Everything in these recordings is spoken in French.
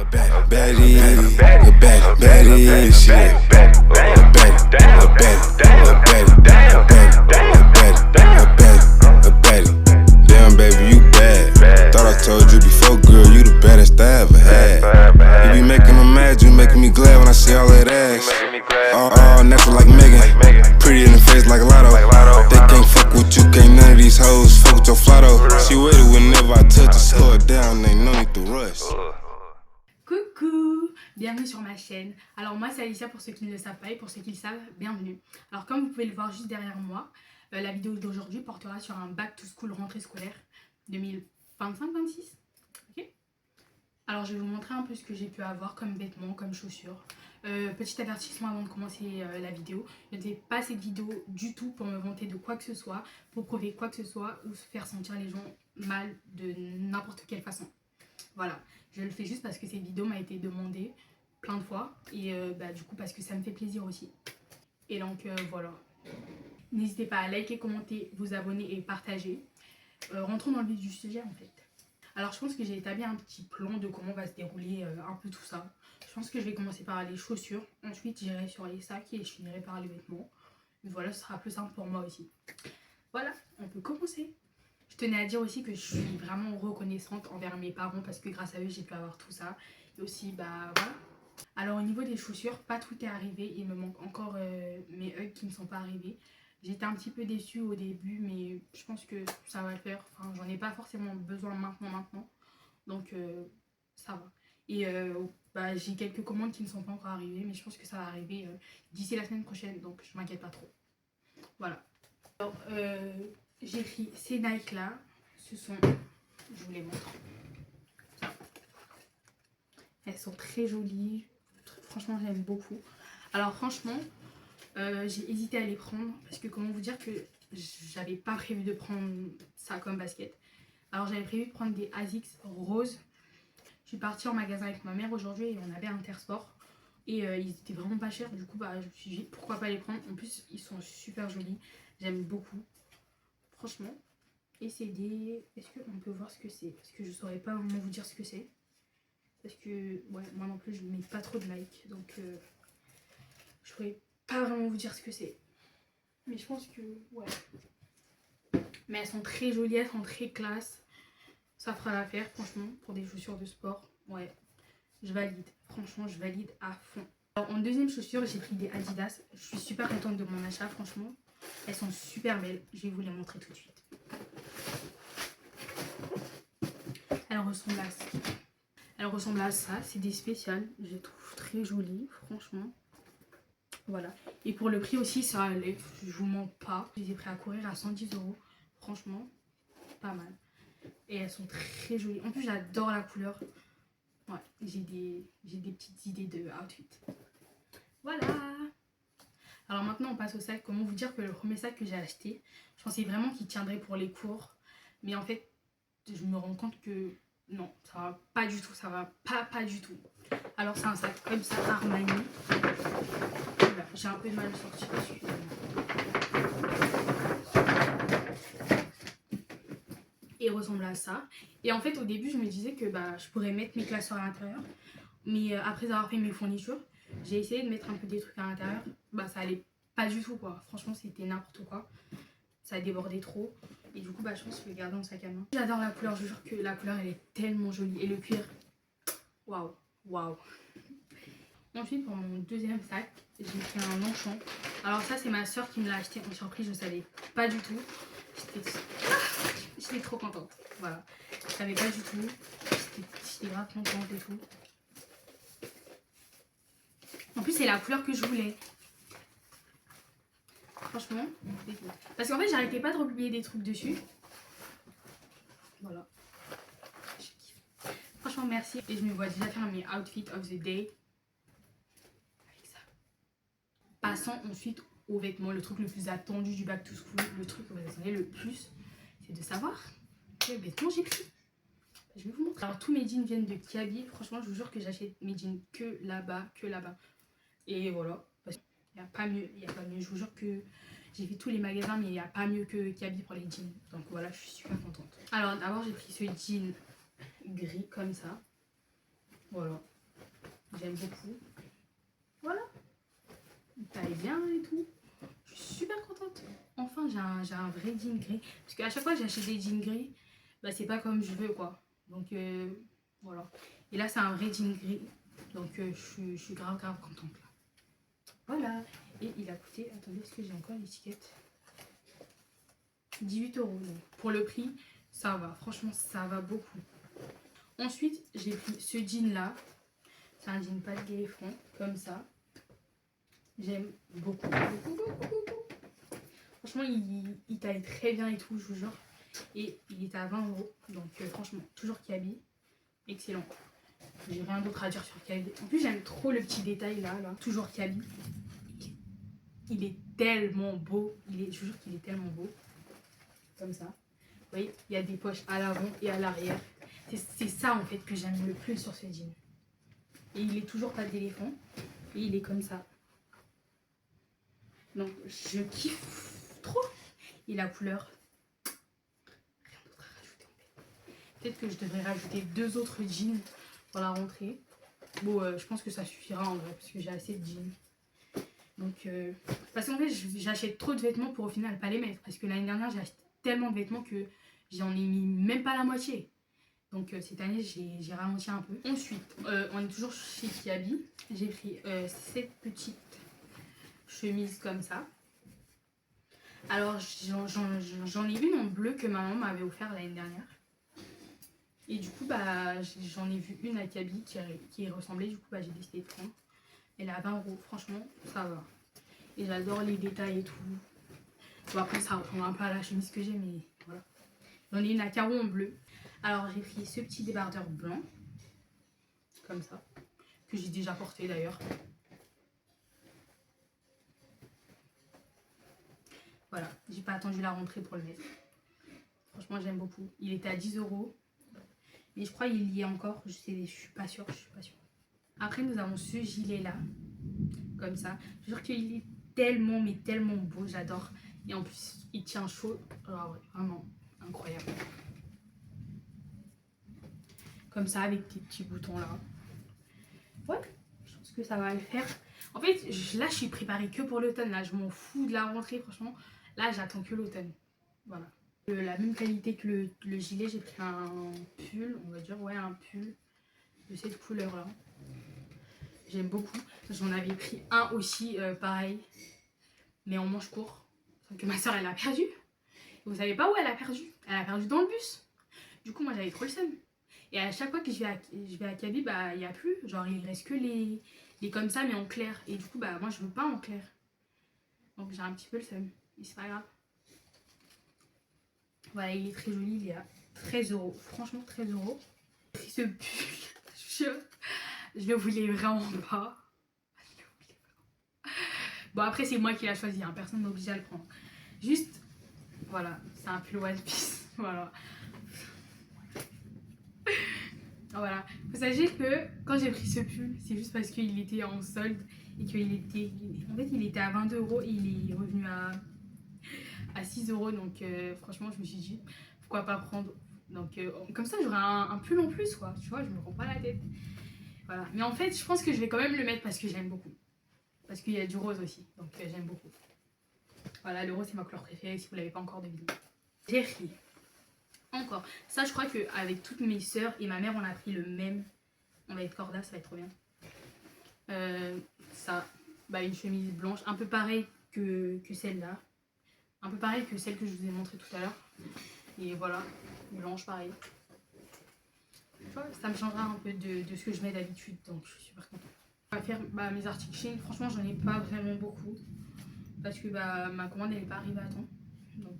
Baddie, a baddie, shit. A baddie. Damn, baby, you bad. Thought I told you before, girl, you the baddest I ever had. You be making them mad, you making me glad when I see all that ass. All natural like Megan, pretty in the face like Lotto. They can't fuck with you, can't none of these hoes fuck with your flatto. She waited whenever I touch her, slow it down, ain't no need to rush. Coucou, bienvenue sur ma chaîne. Alors moi c'est Alicia pour ceux qui ne le savent pas et pour ceux qui le savent, bienvenue. Alors comme vous pouvez le voir juste derrière moi, la vidéo d'aujourd'hui portera sur un back to school rentrée scolaire 2025-26. Ok. Alors je vais vous montrer un peu ce que j'ai pu avoir comme vêtements, comme chaussures. Petit avertissement avant de commencer la vidéo, je ne fais pas cette vidéo du tout pour me vanter de quoi que ce soit, pour prouver quoi que ce soit ou faire sentir les gens mal de n'importe quelle façon. Voilà, je le fais juste parce que cette vidéo m'a été demandée plein de fois et du coup parce que ça me fait plaisir aussi. Et donc voilà. N'hésitez pas à liker, commenter, vous abonner et partager. Rentrons dans le vif du sujet en fait. Alors je pense que j'ai établi un petit plan de comment va se dérouler un peu tout ça. Je pense que je vais commencer par les chaussures, ensuite j'irai sur les sacs et je finirai par les vêtements. Et voilà, ce sera plus simple pour moi aussi. Voilà, on peut commencer. Je tenais à dire aussi que je suis vraiment reconnaissante envers mes parents parce que grâce à eux j'ai pu avoir tout ça. Et aussi voilà. Alors au niveau des chaussures, pas tout est arrivé. Il me manque encore mes Ugg qui ne sont pas arrivés. J'étais un petit peu déçue au début mais je pense que ça va le faire. Enfin j'en ai pas forcément besoin maintenant. Donc ça va. Et j'ai quelques commandes qui ne sont pas encore arrivées mais je pense que ça va arriver d'ici la semaine prochaine. Donc je m'inquiète pas trop. Voilà. Alors j'ai pris ces Nike là, ce sont, je vous les montre, elles sont très jolies, franchement j'aime beaucoup. Alors franchement j'ai hésité à les prendre parce que comment vous dire que j'avais pas prévu de prendre ça comme basket. Alors j'avais prévu de prendre des Asics roses. Je suis partie en magasin avec ma mère aujourd'hui et on avait Intersport et ils étaient vraiment pas chers, du coup je me suis dit pourquoi pas les prendre. En plus ils sont super jolis, j'aime beaucoup. Franchement, et c'est des... Est-ce qu'on peut voir ce que c'est? Parce que je saurais pas vraiment vous dire ce que c'est. Parce que, ouais, moi non plus, je ne mets pas trop de likes. Donc, je pourrais pas vraiment vous dire ce que c'est. Mais je pense que, ouais. Mais elles sont très jolies, elles sont très classe. Ça fera l'affaire, franchement, pour des chaussures de sport. Ouais, je valide. Franchement, je valide à fond. Alors, en deuxième chaussure, j'ai pris des Adidas. Je suis super contente de mon achat, franchement. Elles sont super belles. Je vais vous les montrer tout de suite. Elle ressemble à ça, c'est des spéciales, je les trouve très jolies, franchement. Voilà. Et pour le prix aussi, ça allait, je vous mens pas. Je les ai pris à courir à 110 €, franchement, pas mal. Et elles sont très jolies. En plus, j'adore la couleur. Ouais, j'ai des petites idées de outfit. Voilà. Alors maintenant, on passe au sac. Comment vous dire que le premier sac que j'ai acheté, je pensais vraiment qu'il tiendrait pour les cours. Mais en fait, je me rends compte que non, ça va pas du tout, ça va pas du tout. Alors c'est un sac comme ça, Armani. Voilà, j'ai un peu de mal à le sortir, excusez-moi. Et il ressemble à ça. Et en fait au début je me disais que je pourrais mettre mes classeurs à l'intérieur. Mais après avoir fait mes fournitures, j'ai essayé de mettre un peu des trucs à l'intérieur. Ça allait pas du tout quoi, franchement c'était n'importe quoi. Ça a débordé trop. Et du coup, je pense que je vais le garder en sac à main. J'adore la couleur, je jure que la couleur, elle est tellement jolie. Et le cuir, waouh, waouh. Ensuite, pour mon deuxième sac, j'ai pris un Longchamp. Alors ça, c'est ma soeur qui me l'a acheté en surprise, je savais pas du tout. J'étais trop contente, voilà. Je savais pas du tout. J'étais grave contente et tout. En plus, c'est la couleur que je voulais. Franchement, parce qu'en fait j'arrêtais pas de republier des trucs dessus. Voilà. Je kiffe. Franchement merci. Et je me vois déjà faire mes outfits of the day avec ça. Passons ensuite aux vêtements. Le truc le plus attendu du back to school. Le truc que vous attendez le plus, c'est de savoir quels vêtements j'ai pris. Je vais vous montrer. Alors tous mes jeans viennent de Kiabi. Franchement je vous jure que j'achète mes jeans que là-bas. Et voilà. Il n'y a pas mieux, je vous jure que j'ai fait tous les magasins mais il n'y a pas mieux que Kiabi pour les jeans. Donc voilà, je suis super contente. Alors d'abord j'ai pris ce jean gris comme ça. Voilà, j'aime beaucoup. Voilà, il taille bien et tout. Je suis super contente. Enfin, j'ai un vrai jean gris. Parce qu'à chaque fois que j'achète des jeans gris, bah c'est pas comme je veux quoi. Donc voilà. Et là, c'est un vrai jean gris. Donc je suis grave contente là. Voilà. Et il a coûté, attendez, est-ce que j'ai encore l'étiquette? 18 €. Donc pour le prix, ça va. Franchement, ça va beaucoup. Ensuite, j'ai pris ce jean là. C'est un jean pas de éléphant, comme ça. J'aime beaucoup. Franchement, il taille très bien et tout, je vous jure. Et il est à 20 €. Donc franchement, toujours Kiabi. Excellent. J'ai rien d'autre à dire sur Kiabi. En plus, j'aime trop le petit détail là. Toujours Kiabi. Il est tellement beau. Je vous jure qu'il est tellement beau. Comme ça. Vous voyez, il y a des poches à l'avant et à l'arrière. C'est ça en fait que j'aime le plus sur ce jean. Et il est toujours pas d'éléphant. Et il est comme ça. Donc je kiffe trop. Et la couleur. Rien d'autre à rajouter en fait. Peut-être que je devrais rajouter 2 autres jeans pour la rentrée. Bon, je pense que ça suffira en vrai. Parce que j'ai assez de jeans. Donc, parce qu'en fait, j'achète trop de vêtements pour au final pas les mettre. Parce que l'année dernière, j'ai acheté tellement de vêtements que j'en ai mis même pas la moitié. Donc cette année, j'ai ralenti un peu. Ensuite, on est toujours chez Kiabi. J'ai pris cette petite chemise comme ça. Alors, j'en ai une en bleu que ma maman m'avait offert l'année dernière. Et du coup, bah, j'en ai vu une à Kiabi qui ressemblait. Du coup, bah, j'ai décidé de prendre. Elle est à 20 €. Franchement, ça va. Et j'adore les détails et tout. Bon, après, ça ressemble un peu à la chemise que j'ai, mais voilà. J'en ai une à carreaux en bleu. Alors j'ai pris ce petit débardeur blanc, comme ça, que j'ai déjà porté d'ailleurs. Voilà, j'ai pas attendu la rentrée pour le mettre. Franchement, j'aime beaucoup. Il était à 10 €. Mais je crois qu'il y est encore, je suis pas sûre, Après, nous avons ce gilet là, comme ça. Je jure qu'il est tellement, mais tellement beau, j'adore. Et en plus, il tient chaud. Alors, ouais, vraiment incroyable. Comme ça, avec tes petits boutons là. Ouais, je pense que ça va le faire. En fait, là, je suis préparée que pour l'automne. Là, je m'en fous de la rentrée, franchement. Là, j'attends que l'automne. Voilà. La même qualité que le gilet, j'ai pris un pull, on va dire, ouais, un pull de cette couleur là. J'aime beaucoup. J'en avais pris un aussi, pareil, mais en manche court. Sauf que ma soeur, elle l'a perdu. Vous savez pas où elle a perdu? Elle a perdu dans le bus. Du coup, moi, j'avais trop le seum. Et à chaque fois que je vais à Kaby, bah, il n'y a plus. Genre, il reste que les comme ça, mais en clair. Et du coup, bah, moi, je veux pas en clair. Donc, j'ai un petit peu le seum. Mais c'est pas grave. Voilà, il est très joli. Il est à 13 €. Franchement, 13 €. J'ai pris ce pull. Je le voulais vraiment pas. Bon, après, c'est moi qui l'ai choisi. Hein. Personne m'a obligé à le prendre. Juste, voilà. C'est un pull One Piece. Voilà. Voilà. Faut sachez que quand j'ai pris ce pull, c'est juste parce qu'il était en solde et qu'il était. En fait, il était à 22 € et il est revenu à 6 €. Donc, franchement, je me suis dit, pourquoi pas prendre. Donc, comme ça, j'aurai un pull en plus, quoi. Tu vois, je me prends pas la tête. Voilà. Mais en fait, je pense que je vais quand même le mettre parce que j'aime beaucoup. Parce qu'il y a du rose aussi. Donc, j'aime beaucoup. Voilà, le rose, c'est ma couleur préférée si vous l'avez pas encore deviné. J'ai pris. Encore. Ça, je crois qu'avec toutes mes soeurs et ma mère, on a pris le même. On va être corda, ça va être trop bien. Ça, bah, une chemise blanche, un peu pareille que celle-là. Un peu pareille que celle que je vous ai montrée tout à l'heure. Et voilà, blanche pareil. Ça me changera un peu de ce que je mets d'habitude, donc je suis super contente. On va faire mes articles Shein. Franchement, j'en ai pas vraiment beaucoup. Parce que ma commande, elle n'est pas arrivée à temps. Donc,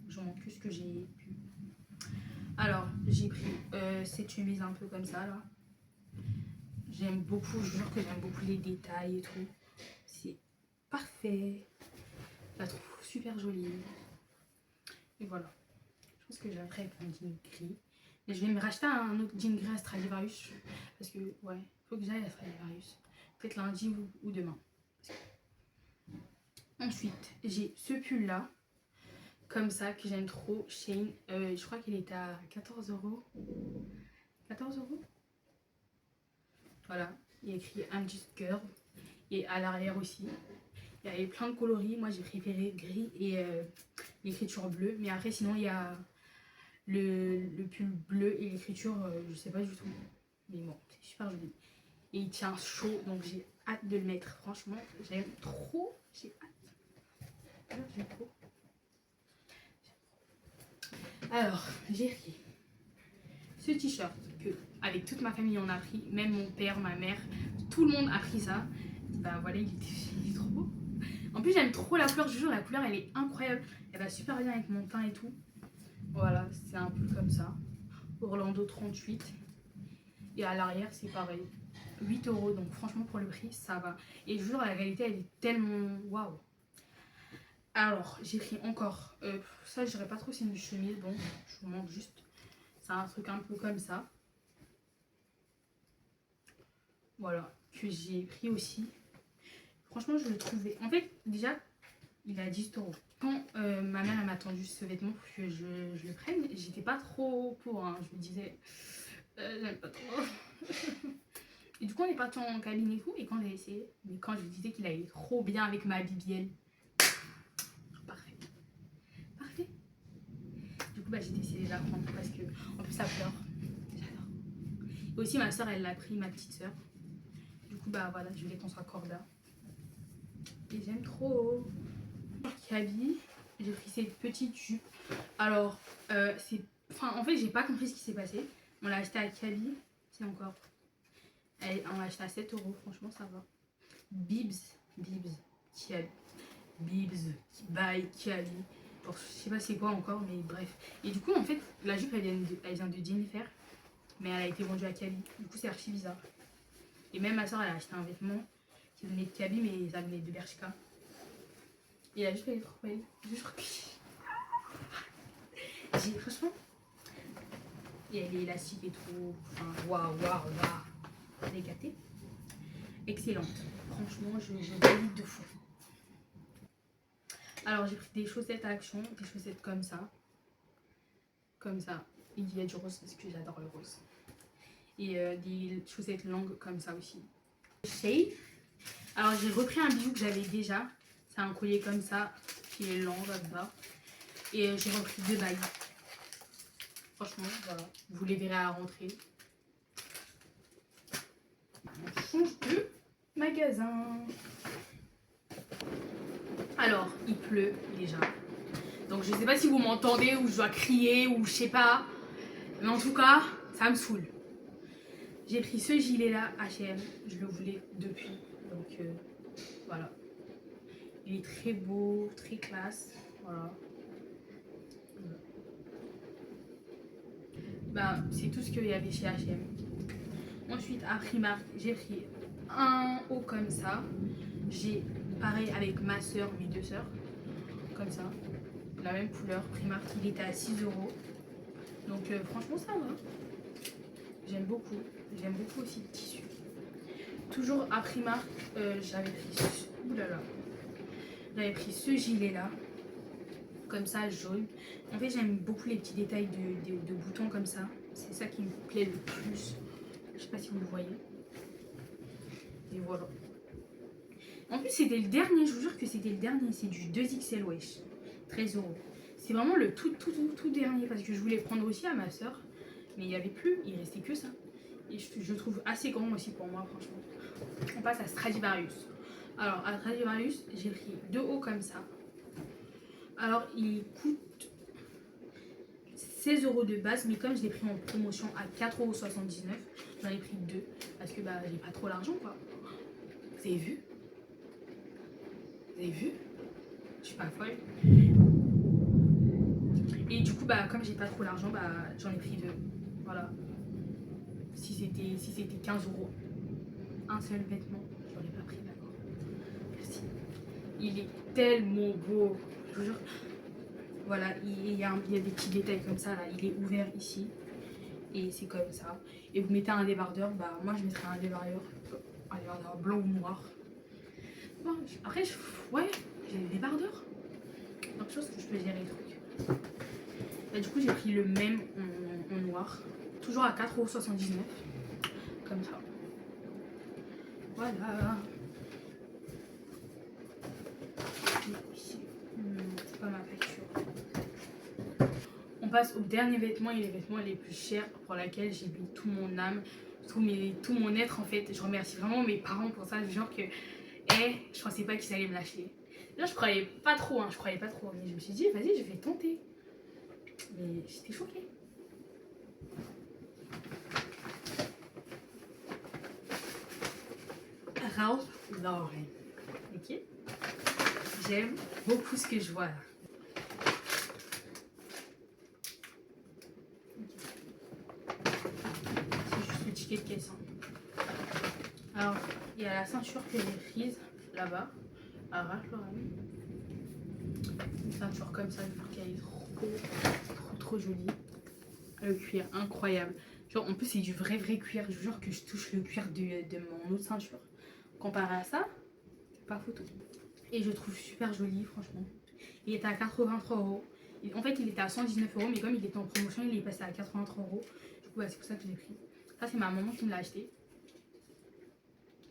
j'en manque que ce que j'ai pu. Alors, j'ai pris cette chemise un peu comme ça, là. J'aime beaucoup, je jure que j'aime beaucoup les détails et tout. C'est parfait. Je la trouve super jolie. Et voilà. Je pense que j'aimerais avec un jean gris. Et je vais me racheter un autre jean gris à Stradivarius. Parce que, ouais, il faut que j'aille à Stradivarius. Peut-être lundi ou demain. Ensuite, j'ai ce pull là. Comme ça, que j'aime trop. Shein. Je crois qu'il est à 14 €. 14 €. Voilà. Il y a écrit I'm just girl. Et à l'arrière aussi. Il y avait plein de coloris. Moi j'ai préféré gris et l'écriture bleue. Mais après sinon il y a le pull bleu et l'écriture, je sais pas du tout. Mais bon, c'est super joli. Et il tient chaud, donc j'ai hâte de le mettre. Franchement, j'aime trop. J'ai hâte. J'aime trop. Alors, j'ai pris ce t-shirt que, avec toute ma famille, on a pris. Même mon père, ma mère, tout le monde a pris ça. Bah voilà, il est trop beau. En plus, j'aime trop la couleur, je vous jure, la couleur elle est incroyable. Elle va super bien avec mon teint et tout. Voilà, c'est un peu comme ça. Orlando 38. Et à l'arrière, c'est pareil. 8 €, donc franchement, pour le prix, ça va. Et je vous jure, la qualité, elle est tellement waouh. Alors, j'ai pris encore. Ça, je dirais pas trop, c'est une chemise. Bon, je vous montre juste. C'est un truc un peu comme ça. Voilà, que j'ai pris aussi. Franchement, je le trouvais. En fait, déjà, il est à 10 €. Quand ma mère m'a tendu ce vêtement pour que je le prenne, j'étais pas trop pour. Hein. Je me disais, j'aime pas trop. Et du coup, on est parti en cabine et tout. Et quand j'ai essayé, mais quand je disais qu'il allait trop bien avec ma BBL, parfait. Parfait. Du coup, bah, j'ai décidé de la prendre parce que, en plus, ça pleure. J'adore. Et aussi, ma soeur, elle l'a pris, ma petite soeur. Du coup, bah voilà, je voulais qu'on soit corda. Et j'aime trop. Kaby, j'ai pris cette petite jupe. Alors, en fait, j'ai pas compris ce qui s'est passé. On l'a acheté à Kaby. C'est encore. On l'a acheté à 7 €. Franchement, ça va. Bibs, Kaby. Bibs, by Kaby. Je sais pas c'est quoi encore, mais bref. Et du coup, en fait, la jupe, elle vient de Jennifer. Mais elle a été vendue à Kaby. Du coup, c'est archi bizarre. Et même ma soeur, elle a acheté un vêtement qui venait de Kaby, mais ça venait de Bershka. Et la jupe, elle est trop belle. Je crois que j'ai franchement. Et elle est élastique et tout. Enfin, waouh. Elle est gâtée. Excellente. Franchement, je valide de fou. Alors, j'ai pris des chaussettes à action, des chaussettes comme ça. Comme ça. Il y a du rose parce que j'adore le rose. Et des chaussettes longues comme ça aussi. Shade. Alors, j'ai repris un bijou que j'avais déjà. C'est un collier comme ça, qui est long là-bas. Et j'ai repris 2 bagues. Franchement, voilà. Vous les verrez à la rentrée. On change de magasin. Alors, il pleut déjà. Donc, je sais pas si vous m'entendez ou je dois crier ou je sais pas. Mais en tout cas, ça me saoule. J'ai pris ce gilet-là, H&M. Je le voulais depuis. Donc, voilà. Il est très beau, très classe. Voilà. Bah, c'est tout ce qu'il y avait chez H&M. Ensuite, à Primark, j'ai pris un haut comme ça. J'ai pareil avec ma soeur, mes 2 soeurs. Comme ça. La même couleur. Primark, il était à 6 €. Donc, franchement, ça va. J'aime beaucoup. J'aime beaucoup aussi le tissu. Toujours à Primark, j'avais pris. Oulala. J'avais pris ce gilet là, comme ça, jaune. En fait, j'aime beaucoup les petits détails de boutons comme ça. C'est ça qui me plaît le plus. Je sais pas si vous le voyez. Et voilà. En plus, c'était le dernier, je vous jure que c'était le dernier. C'est du 2XL, wesh. 13 €. C'est vraiment le tout dernier parce que je voulais prendre aussi à ma soeur. Mais il n'y avait plus, il restait que ça. Et je trouve assez grand aussi pour moi, franchement. On passe à Stradivarius. Alors, à Stradivarius, j'ai pris 2 hauts comme ça. Alors, il coûte 16 € de base, mais comme je l'ai pris en promotion à 4,79 €, j'en ai pris 2 parce que bah, j'ai pas trop l'argent, quoi. Vous avez vu? Vous avez vu? Je suis pas folle. Et du coup, bah, comme j'ai pas trop l'argent, bah, j'en ai pris 2. Voilà. Si c'était 15 €, un seul vêtement, je l'aurais pas pris, d'accord. Merci. Il est tellement beau. Je vous jure. Voilà, il y a des petits détails comme ça, là. Il est ouvert ici. Et c'est comme ça. Et vous mettez un débardeur. Bah, moi, je mettrais un débardeur blanc ou noir. Bon, après, ouais, j'ai des débardeurs. Donc, je pense que je peux gérer les trucs. Bah, du coup, j'ai pris le même en noir. Toujours à 4,79 €. Comme ça. Voilà. C'est pas ma facture. On passe au dernier vêtement et les vêtements les plus chers pour lesquels j'ai mis tout mon âme, tout mon être en fait. Je remercie vraiment mes parents pour ça, genre que je pensais pas qu'ils allaient me lâcher. Là je croyais pas trop, mais je me suis dit vas-y je vais tenter. Mais j'étais choquée. Ralph Lauren, ok. J'aime beaucoup ce que je vois là. C'est juste le ticket de caisse. Alors, il y a la ceinture que j'ai prise là-bas à Ralph Lauren. Une ceinture comme ça, je trouve qu'elle est trop jolie. Le cuir incroyable. Genre, en plus, c'est du vrai cuir. Je vous jure que je touche le cuir de mon autre ceinture. Comparé à ça, pas photo. Et je trouve super joli, franchement. Il était à 83 €. En fait, il était à 119 €, mais comme il était en promotion, il est passé à 83 €. Du coup, c'est pour ça que je l'ai pris. Ça, c'est ma maman qui me l'a acheté.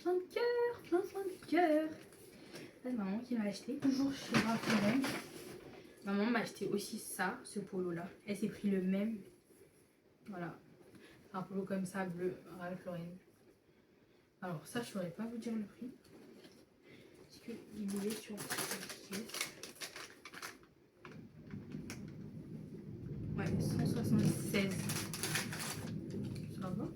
Plein de cœur, plein de cœur. Ça, c'est ma maman qui m'a acheté. Toujours chez Ralph Lauren. Ma maman m'a acheté aussi ça, ce polo-là. Elle s'est pris le même. Voilà. Un polo comme ça, bleu, Ralph Lauren. Alors, ça, je ne saurais pas vous dire le prix. Parce qu'il est sur la pièce. Ouais, 176. Ça va.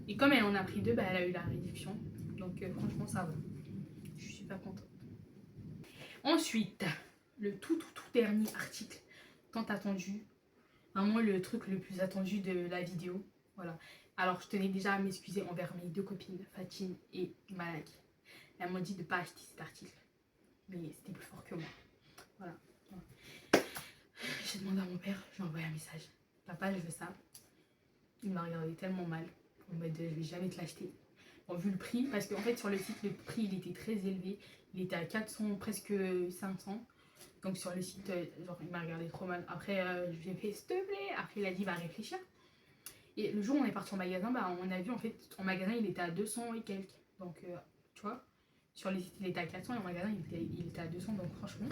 Et comme elle en a pris deux, bah, elle a eu la réduction. Donc, franchement, ça va. Je suis super contente. Ensuite, le tout dernier article tant attendu. Vraiment le truc le plus attendu de la vidéo. Voilà. Alors, je tenais déjà à m'excuser envers mes deux copines, Fatine et Malak. Elles m'ont dit de ne pas acheter cet article. Mais c'était plus fort que moi. Voilà. J'ai demandé à mon père, je lui ai envoyé un message. Papa, je veux ça. Il m'a regardé tellement mal. En mode, je vais jamais te l'acheter. Bon, vu le prix, parce qu'en fait, sur le site, le prix, il était très élevé. Il était à 400, presque 500. Donc, sur le site, genre, il m'a regardé trop mal. Après, je lui ai fait, s'il te plaît. Après, il a dit, va réfléchir. Et le jour où on est parti en magasin, bah, on a vu en fait en magasin il était à 200 et quelques. Donc tu vois, sur les sites il était à 400 et en magasin il était à 200. Donc franchement,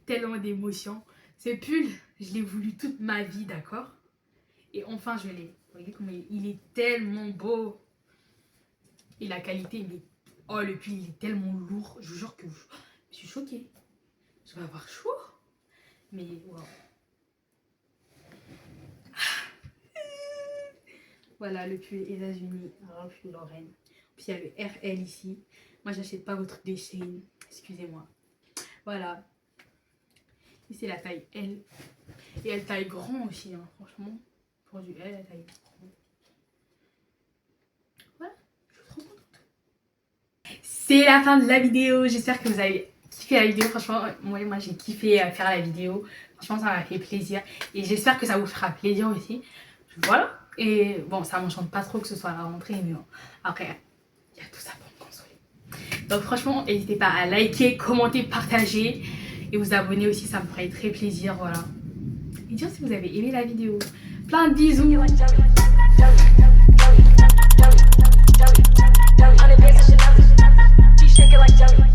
tellement d'émotions. Ce pull, je l'ai voulu toute ma vie, d'accord. Et enfin je l'ai. Vous voyez comment il est tellement beau. Et la qualité, mais oh le pull il est tellement lourd. Je vous jure que je suis choquée. Je vais avoir chaud. Mais wow. Voilà le pull États-Unis, Ralph Lauren. Puis il y a le RL ici. Moi j'achète pas votre de Shein. Excusez-moi. Voilà. Ici c'est la taille L. Et elle taille grand aussi, hein, franchement. Pour du L, elle taille grand. Voilà. Je suis trop contente. C'est la fin de la vidéo. J'espère que vous avez kiffé la vidéo. Franchement, moi j'ai kiffé faire la vidéo. Franchement, ça m'a fait plaisir. Et j'espère que ça vous fera plaisir aussi. Voilà. Et bon, ça m'enchante pas trop que ce soit la rentrée. Mais bon, après, il y a tout ça pour me consoler. Donc franchement, n'hésitez pas à liker, commenter, partager. Et vous abonner aussi, ça me ferait très plaisir. Voilà. Et dire si vous avez aimé la vidéo. Plein de bisous. Shake it like jelly.